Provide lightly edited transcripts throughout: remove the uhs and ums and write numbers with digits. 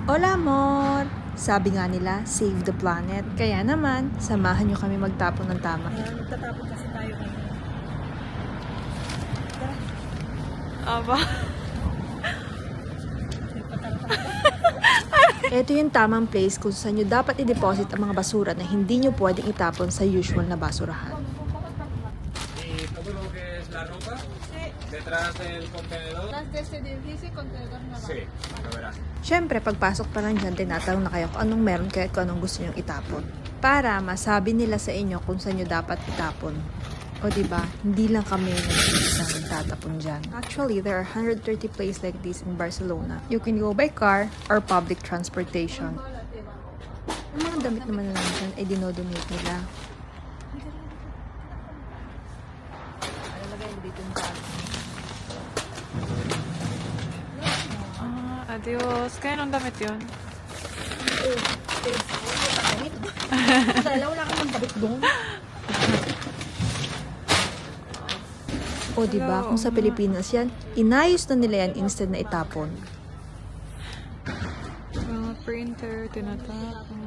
Hola, amor! Sabi nga nila, save the planet. Kaya naman, samahan nyo kami magtapon ng tama. Nagtatapon kasi tayo ngayon. Aba. Ito yung tamang place kung saan nyo dapat i-deposit ang mga basura na hindi nyo pwedeng itapon sa usual na basurahan. Y todo lo que es la ropa, detrás del contenedor. Las de este edificio, contenedor na Sí, lo verás. Siyempre, pagpasok pa lang dyan, tinatanong na kayo kung anong meron kayo at kung anong gusto nyong itapon. Para masabi nila sa inyo kung saan nyo dapat itapon. O diba, hindi lang kami nagtatapon dyan. Actually, there are 130 places like this in Barcelona. You can go by car or public transportation. Yung mga damit naman lang dyan ay dinodonate nila. Nalalagay mo dito yung bag. Adios. Kaya nung damit yun? Dahil wala kang magkabit doon. O diba, kung sa Pilipinas yan, inayos na nila yan instead na itapon. Mga printer, tinatapon.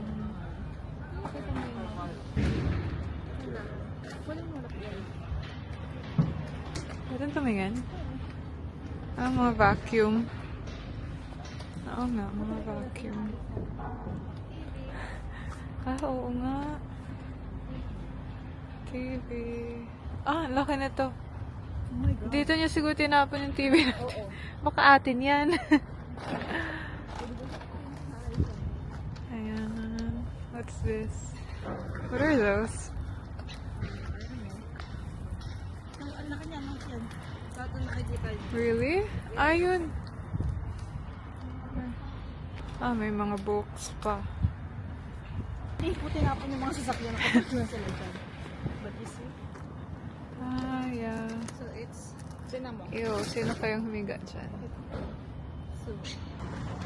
Pwede tumingin? Mga vacuum. Oo nga, mga vacuum. Oo nga. TV. Ang laki na to. Oh my God. Dito niya siguro tinapon yung TV natin. Baka atin yan. Ayan. What's this? What are those? Ang laki niya, mga yan. Saan nakikita yun? Really? Ayun. May mga books pa. Hindi po tinapon yung mga sasakyan na kapag na sila dyan. But you see? Yeah. So it's, tinan mo. Ew, sino kayang humiga dyan? So,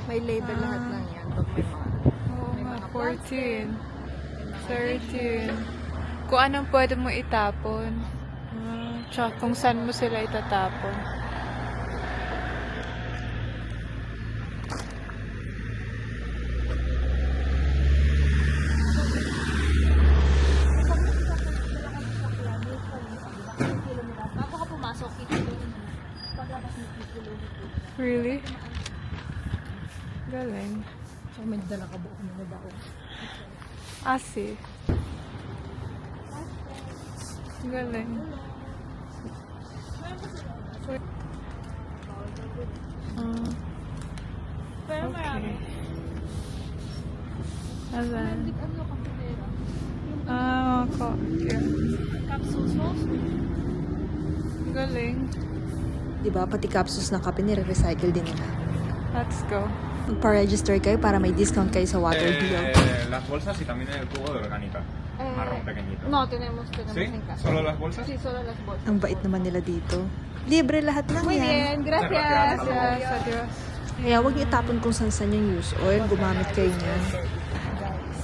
may label lahat lang yan. Pag may mga, Oo may nga, mga 14. plastic, 13. Kung anong pwede mo itapon. Tsaka kung saan mo sila itatapon. bago ka pumasok, kikilo mo. Paglabas mo, kikilo mo. Really? Galing. So, may dala ka buo mo na ba? Asi. Galing. Pero marami. Asan? Ano ka pera? Yeah. Capsules mo? Galing. Diba, pati capsules ng kape nire-recycle din nila. Let's go. Magpa-register kayo para may discount kayo sa water bill. Las bolsas y también el cubo de orgánica. Marrón pequeñito. No, tenemos ¿Sí? en casa. ¿Solo las bolsas? Sí, solo las bolsas. Ang bait naman nila dito. Libre lahat lang Muy yan. bien, gracias. Gracias, adios. Kaya huwag niyo itapon kung saan yung use oil. Gumamit kayo niyan. Guys,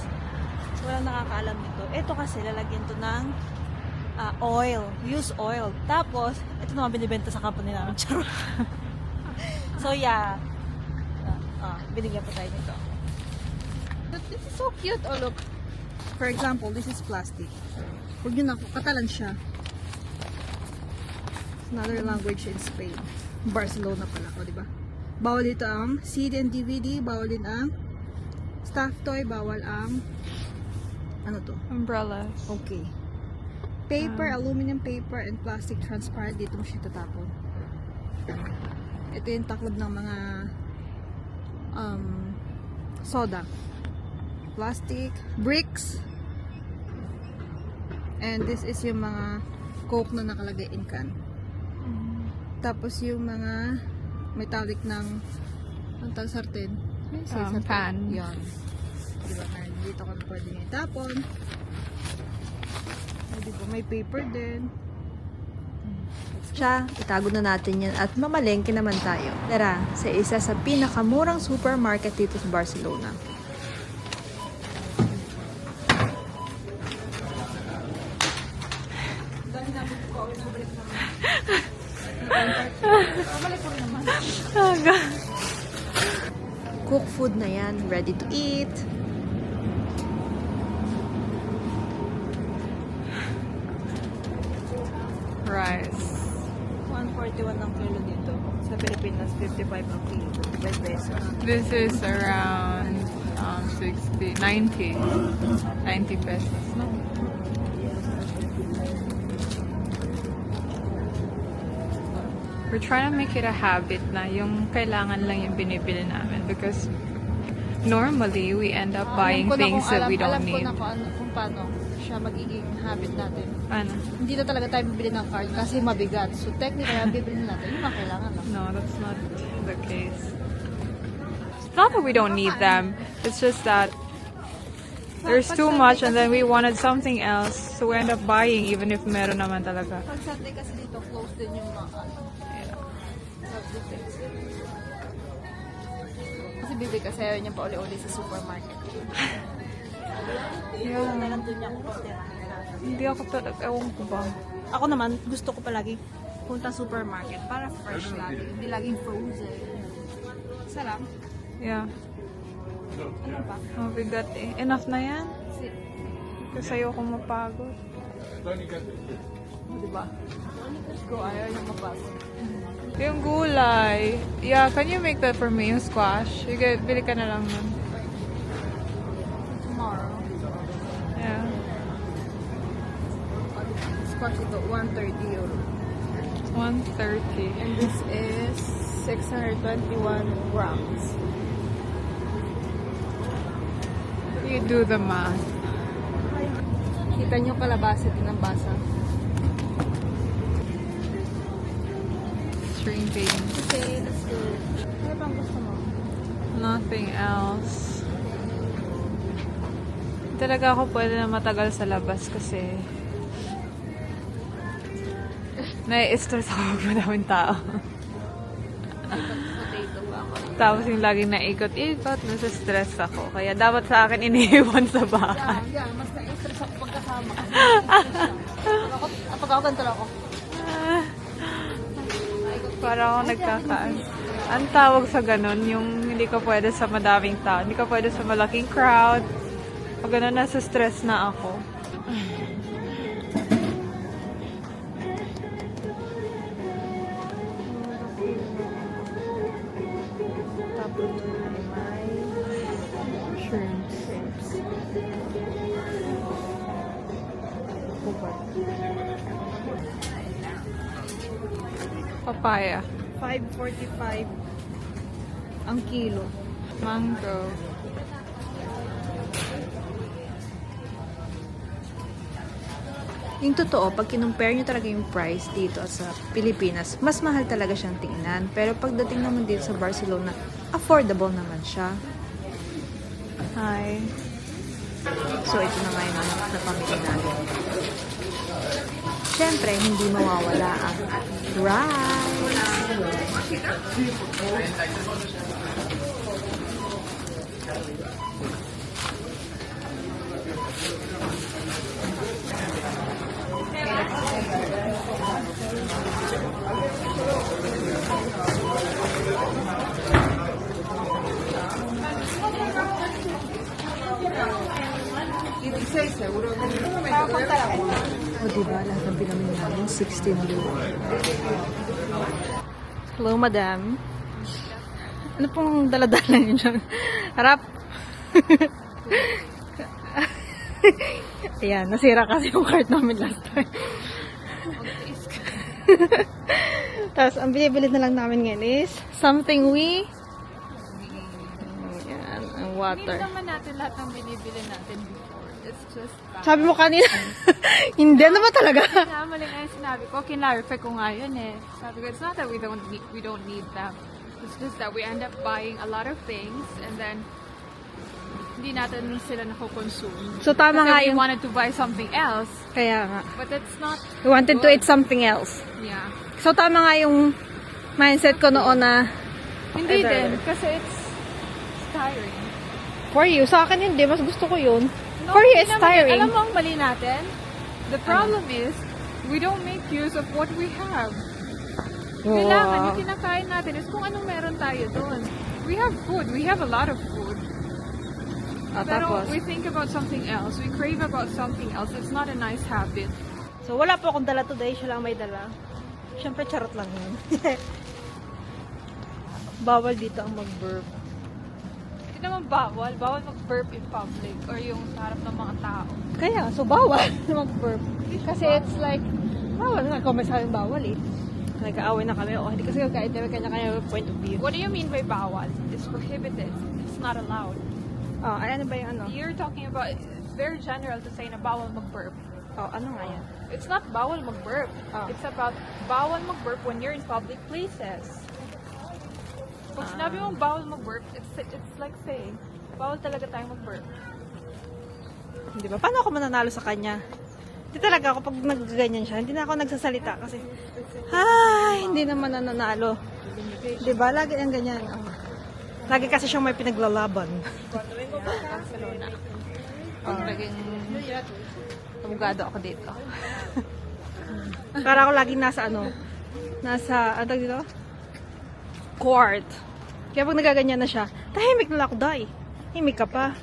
walang nakakaalam nito. Ito kasi lalagyan to ng oil, used oil. Tapos, ito naman binibenta sa company namin. Charot. So yeah, binigyan po tayo nito. But this is so cute. Oh look. For example, this is plastic. Huwag nyo na, katalan siya. Another language in Spain. Barcelona pala ko, di ba? Bawal dito ang CD and DVD, bawal din ang stuffed toy, bawal ang ano to? Umbrellas. Okay. Paper, aluminum paper, and plastic transparent. Dito mo siya tatapon. Ito yung taklob ng mga soda. Plastic, bricks. And this is yung mga coke na nakalagay in can. Tapos yung mga metallic ng ang tawag sarten. Pan. Yan. Diba na dito ka pwede nyo itapon. Diba may paper din. Siya, itago na natin yan at mamalengke naman tayo. Tara, sa isa sa pinakamurang supermarket dito sa Barcelona. Cook food na yan, ready to eat. Rice. 141 ang kilo dito. Sa Pilipinas, 55 ang kilo. 5 pesos. This is around 60, 90. 90 pesos, no? We're trying to make it a habit na yung kailangan lang yung binibili namin because normally we end up buying things that we don't need. Alam ko na kung paano siya magiging habit natin. Ano? Hindi na talaga tayo bibili ng card kasi mabigat. So technically, bibili natin yung mga kailangan lang. No, that's not the case. It's not that we don't need them. It's just that there's too much and then we wanted something else. So we end up buying even if meron naman talaga. Pag Sunday kasi dito, close din yung mga kasi bibig kasi ayaw niya pa uli-uli sa supermarket. Yeah. Nandun niya ako konti. Hindi ako talaga, ewan ko ba. Ako naman, gusto ko palagi punta supermarket para fresh lagi. Hindi laging frozen. Sarap. Yeah. Ano pa? Mabigat eh. Enough na yan? Kasi, Kasi ayoko mapagod. diba? Let's go, ayaw niya mapasok. Yung gulay. Yeah, can you make that for me? Yung squash? Bili ka na lang nun. Tomorrow. Yeah. Squash ito, 130 euro. 130. And this is 621 grams. You do the math. Kita nyo kalabasa din ang basa. String beans. Okay, let's go. Ano bang gusto mo? Nothing else. Talaga ako pwede na matagal sa labas kasi nai-stress ako pag madaming tao. Potato ba ako? Tapos yung laging naikot-ikot, nasa-stress ako. Kaya dapat sa akin iniiwan sa bahay. Yeah, mas na-stress ako pagkasama. Pag ako ganito lang ako. Para ako nagkakaan. Ang tawag sa ganun, yung hindi ka pwede sa madaming tao. Hindi ka pwede sa malaking crowd. Pag ganun, nasa stress na ako. Tapos may Shrimps. Papaya. 5.45 ang kilo. Mango. Yung totoo, pag kinumpare nyo talaga yung price dito at sa Pilipinas, mas mahal talaga siyang tingnan. Pero pagdating naman dito sa Barcelona, affordable naman siya. Hi. So, ito na nga yung anak na pamilya natin. Siyempre, hindi mawawala ang rice. O diba, lahat ng pinamili namin, 16 euro. Hello, madam. Ano pong daladala niyo dyan? Harap. Ayan, nasira kasi yung cart namin last time. Tapos, ang binibili na lang namin ngayon is something we... Ayan, ang water. Hindi naman natin lahat ng binibili natin before. It's just that. Sabi mo kanina, hindi naman talaga. Kaya mali nga yung sinabi ko, kinlarify ko nga yun eh. Sabi ko, it's not that we don't need them. It's just that we end up buying a lot of things and then hindi natin sila nakukonsume. So, tama Kasi nga we yung... wanted to buy something else, Kaya nga. but it's not, We wanted to eat something else. yeah. So, tama nga yung mindset ko noon na Hindi Either din, way. kasi it's tiring. for you. Sa akin hindi. Mas gusto ko yun. No, For you, hindi it's naman yun. tiring. Alam mo ang mali natin? The problem is, we don't make use of what we have. Kailangan, yung kinakain natin is kung anong meron tayo doon. We have food. We have a lot of food. Pero Tapos, we think about something else. We crave about something else. It's not a nice habit. so wala po akong dala today, siya lang may dala. Siyempre, charot lang yun. Bawal dito ang mag-burp. Hindi naman bawal. Bawal mag-burp in public or yung sa harap ng mga tao. Kaya, so bawal mag-burp. Kasi it's like, bawal na kung may sabing bawal eh. Nagkaaway na kami. O, hindi kasi kahit may kanya-kanya point of view. What do you mean by bawal? It's prohibited. It's not allowed. Oh, ano ba yung ano? You're talking about, it's very general to say na bawal mag-burp. Oh, ano nga yan? It's not bawal mag-burp. Oh. It's about bawal mag-burp when you're in public places. Pag sinabi mong bawal mag-burp, it's like saying, bawal talaga tayong mag-burp. Di ba? Paano ako mananalo sa kanya? Hindi talaga ako pag nagganyan siya, hindi na ako nagsasalita kasi, ay, hindi naman nananalo. Di ba? Lagi ang ganyan. Oh. Lagi kasi siyang may pinaglalaban. Barcelona. Pag naging abogado ako dito. Para ako laging nasa nasa dito? Court. Kaya pag nagaganyan na siya, tahimik na lang ako, day. Himik ka pa.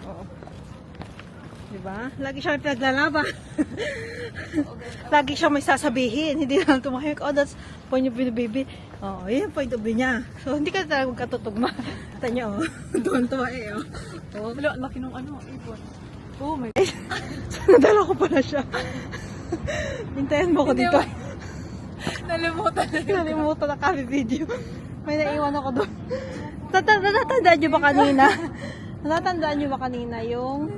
Oo. Diba? Lagi siya may pinaglalaban. Lagi siya may sasabihin. Hindi lang tumahimik. Oh, that's point of view, baby. Oh, yun yung point of view niya. So, hindi ka talaga magkatutugma. Kita niyo, oh. Tuwan-tuwa eh, oh. Oh. Wala, laki nung ibon. Oh my God. Nadala ko pala siya. Hintayin mo ko dito. Nalimutan na. Nalimutan na kami video. May naiwan ako doon. Natatandaan nyo ba kanina? Natatandaan nyo ba kanina yung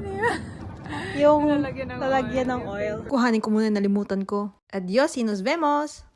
Lalagyan ng lalagyan ng oil? Kuhanin ko muna, nalimutan ko. Adios y nos vemos!